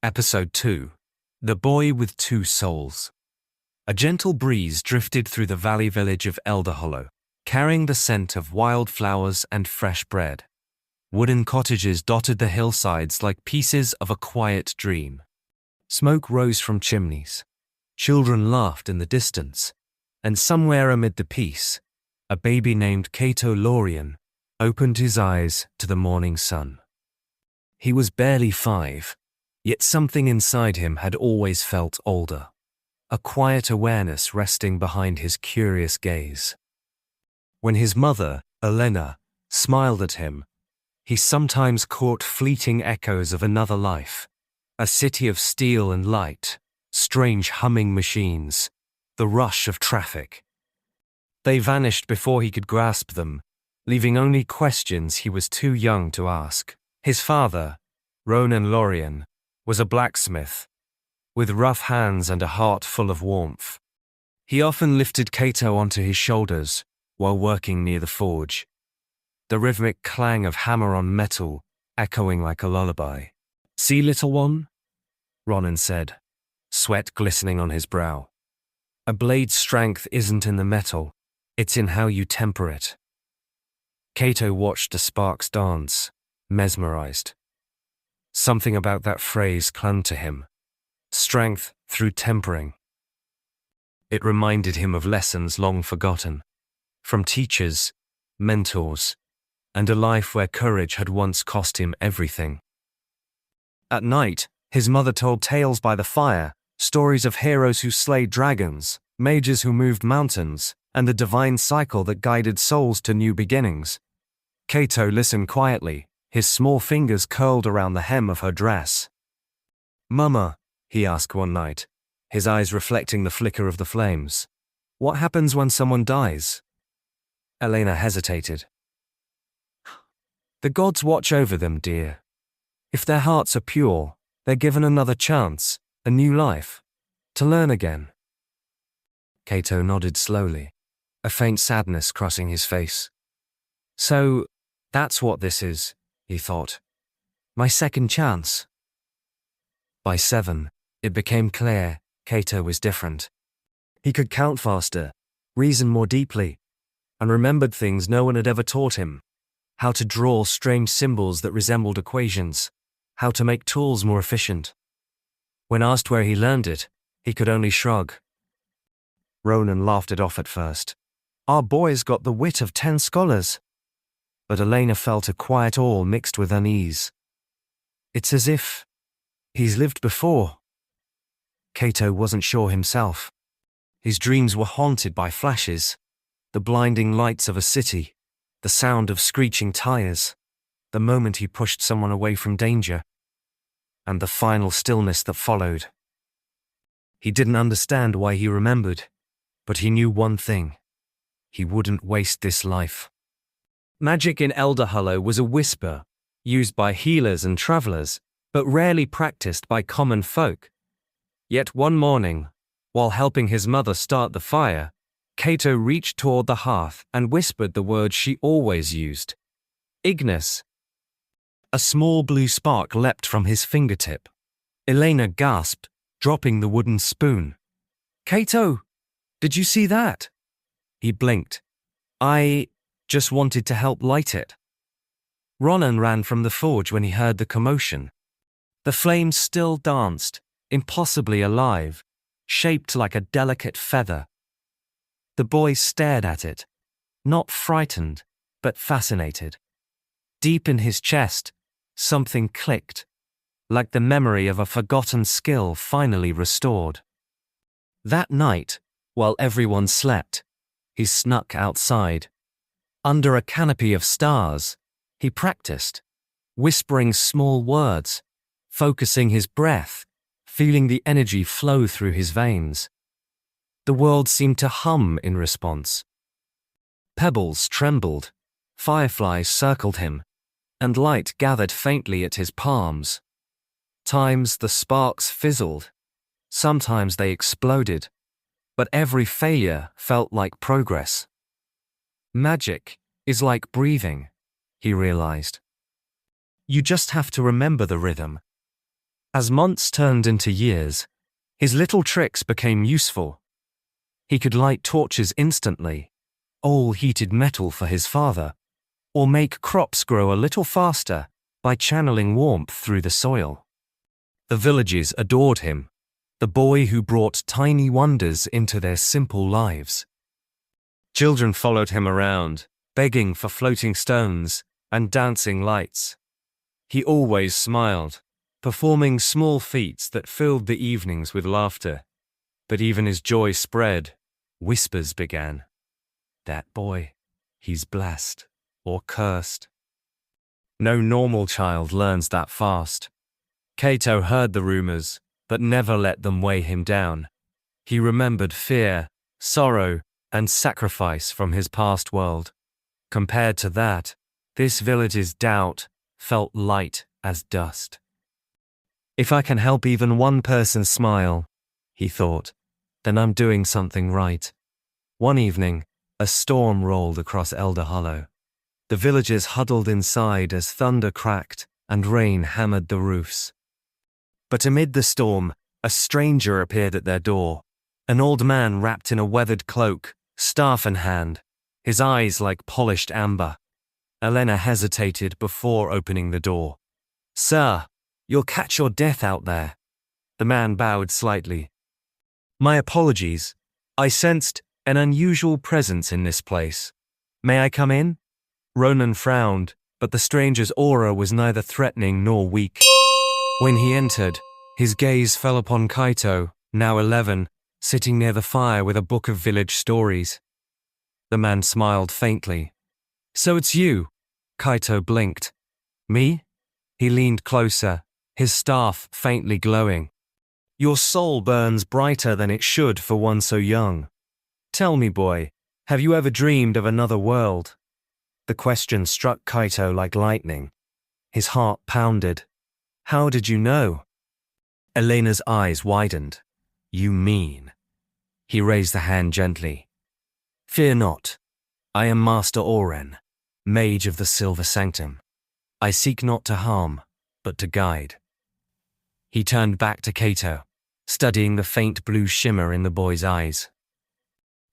Episode 2. The Boy with Two Souls. A gentle breeze drifted through the valley village of Elder Hollow, carrying the scent of wildflowers and fresh bread. Wooden cottages dotted the hillsides like pieces of a quiet dream. Smoke rose from chimneys. Children laughed in the distance, and somewhere amid the peace, a baby named Kaito opened his eyes to the morning sun. He was barely 5, yet something inside him had always felt older, a quiet awareness resting behind his curious gaze. When his mother, Elena, smiled at him, he sometimes caught fleeting echoes of another life, a city of steel and light, strange humming machines, the rush of traffic. They vanished before he could grasp them, leaving only questions he was too young to ask. His father, Ronan Lorien, was a blacksmith, with rough hands and a heart full of warmth. He often lifted Kaito onto his shoulders while working near the forge, the rhythmic clang of hammer on metal echoing like a lullaby. "See, little one?" Ronan said, sweat glistening on his brow. "A blade's strength isn't in the metal, it's in how you temper it." Kaito watched the sparks dance, mesmerized. Something about that phrase clung to him. Strength through tempering. It reminded him of lessons long forgotten, from teachers, mentors, and a life where courage had once cost him everything. At night, his mother told tales by the fire, stories of heroes who slayed dragons, mages who moved mountains, and the divine cycle that guided souls to new beginnings. Kaito listened quietly, his small fingers curled around the hem of her dress. "Mama," he asked one night, his eyes reflecting the flicker of the flames, "what happens when someone dies?" Elena hesitated. "The gods watch over them, dear. If their hearts are pure, they're given another chance, a new life, to learn again." Kaito nodded slowly, a faint sadness crossing his face. "So, that's what this is," he thought. "My second chance." By 7, it became clear Kaito was different. He could count faster, reason more deeply, and remembered things no one had ever taught him. How to draw strange symbols that resembled equations, how to make tools more efficient. When asked where he learned it, he could only shrug. Ronan laughed it off at first. "Our boy's got the wit of 10 scholars. But Elena felt a quiet awe mixed with unease. "It's as if he's lived before." Kaito wasn't sure himself. His dreams were haunted by flashes, the blinding lights of a city, the sound of screeching tires, the moment he pushed someone away from danger, and the final stillness that followed. He didn't understand why he remembered, but he knew one thing: he wouldn't waste this life. Magic in Elder Hollow was a whisper, used by healers and travelers, but rarely practiced by common folk. Yet one morning, while helping his mother start the fire, Kaito reached toward the hearth and whispered the word she always used: Ignis. A small blue spark leapt from his fingertip. Elena gasped, dropping the wooden spoon. "Kaito, did you see that?" He blinked. "I just wanted to help light it." Ronan ran from the forge when he heard the commotion. The flames still danced, impossibly alive, shaped like a delicate feather. The boy stared at it, not frightened, but fascinated. Deep in his chest, something clicked, like the memory of a forgotten skill finally restored. That night, while everyone slept, he snuck outside. Under a canopy of stars, he practiced, whispering small words, focusing his breath, feeling the energy flow through his veins. The world seemed to hum in response. Pebbles trembled, fireflies circled him, and light gathered faintly at his palms. Times the sparks fizzled, sometimes they exploded, but every failure felt like progress. Magic is like breathing, he realized. You just have to remember the rhythm. As months turned into years, his little tricks became useful. He could light torches instantly, all-heated metal for his father, or make crops grow a little faster by channeling warmth through the soil. The villagers adored him, the boy who brought tiny wonders into their simple lives. Children followed him around, begging for floating stones and dancing lights. He always smiled, performing small feats that filled the evenings with laughter. But even as joy spread, whispers began. That boy, he's blessed or cursed. No normal child learns that fast. Kaito heard the rumors, but never let them weigh him down. He remembered fear, sorrow, and sacrifice from his past world. Compared to that, this village's doubt felt light as dust. If I can help even one person smile, he thought, then I'm doing something right. One evening, a storm rolled across Elder Hollow. The villagers huddled inside as thunder cracked and rain hammered the roofs. But amid the storm, a stranger appeared at their door, an old man wrapped in a weathered cloak, staff in hand, his eyes like polished amber. Elena hesitated before opening the door. Sir, you'll catch your death out there. The man bowed slightly. My apologies. I sensed an unusual presence in this place. May I come in? Ronan frowned, but the stranger's aura was neither threatening nor weak. When he entered, his gaze fell upon Kaito, now 11, sitting near the fire with a book of village stories. The man smiled faintly. So it's you? Kaito blinked. Me? He leaned closer, his staff faintly glowing. Your soul burns brighter than it should for one so young. Tell me, boy, have you ever dreamed of another world? The question struck Kaito like lightning. His heart pounded. How did you know? Elena's eyes widened. You mean? He raised the hand gently. Fear not. I am Master Oren, Mage of the Silver Sanctum. I seek not to harm, but to guide. He turned back to Kaito, studying the faint blue shimmer in the boy's eyes.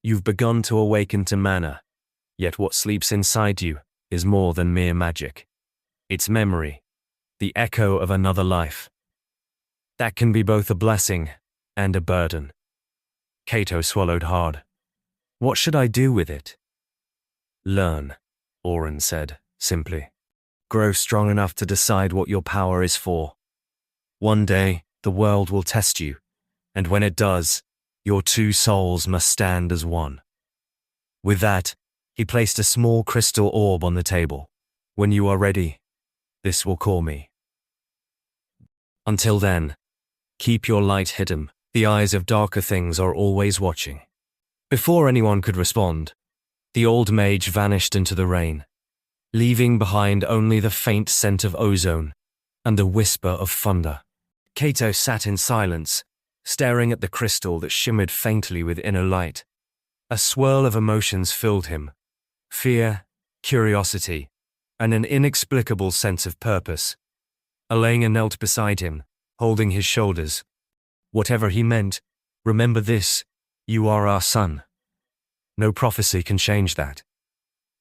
You've begun to awaken to mana, yet what sleeps inside you is more than mere magic. It's memory, the echo of another life. That can be both a blessing and a burden. Kaito swallowed hard. What should I do with it? Learn, Oren said, simply. Grow strong enough to decide what your power is for. One day, the world will test you, and when it does, your two souls must stand as one. With that, he placed a small crystal orb on the table. When you are ready, this will call me. Until then, keep your light hidden. The eyes of darker things are always watching. Before anyone could respond, the old mage vanished into the rain, leaving behind only the faint scent of ozone and a whisper of thunder. Kaito sat in silence, staring at the crystal that shimmered faintly with inner light. A swirl of emotions filled him. Fear, curiosity, and an inexplicable sense of purpose. Elena knelt beside him, holding his shoulders. Whatever he meant, remember this, you are our son. No prophecy can change that.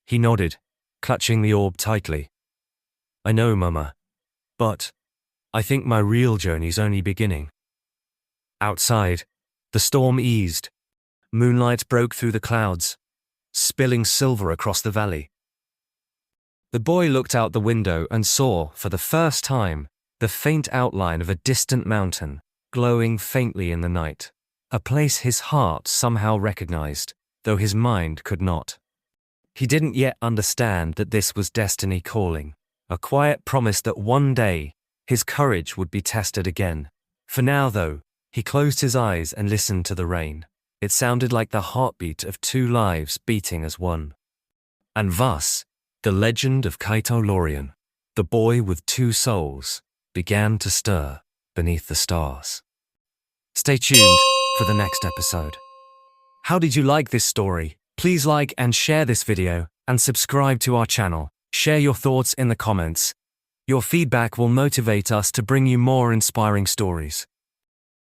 He nodded, clutching the orb tightly. I know, Mama, but I think my real journey's only beginning. Outside, the storm eased. Moonlight broke through the clouds, spilling silver across the valley. The boy looked out the window and saw, for the first time, the faint outline of a distant mountain, glowing faintly in the night, a place his heart somehow recognized, though his mind could not. He didn't yet understand that this was destiny calling, a quiet promise that one day, his courage would be tested again. For now, though, he closed his eyes and listened to the rain. It sounded like the heartbeat of two lives beating as one. And thus, the legend of Kaito Lorien, the boy with two souls, began to stir beneath the stars. Stay tuned for the next episode. How did you like this story? Please like and share this video and subscribe to our channel. Share your thoughts in the comments. Your feedback will motivate us to bring you more inspiring stories.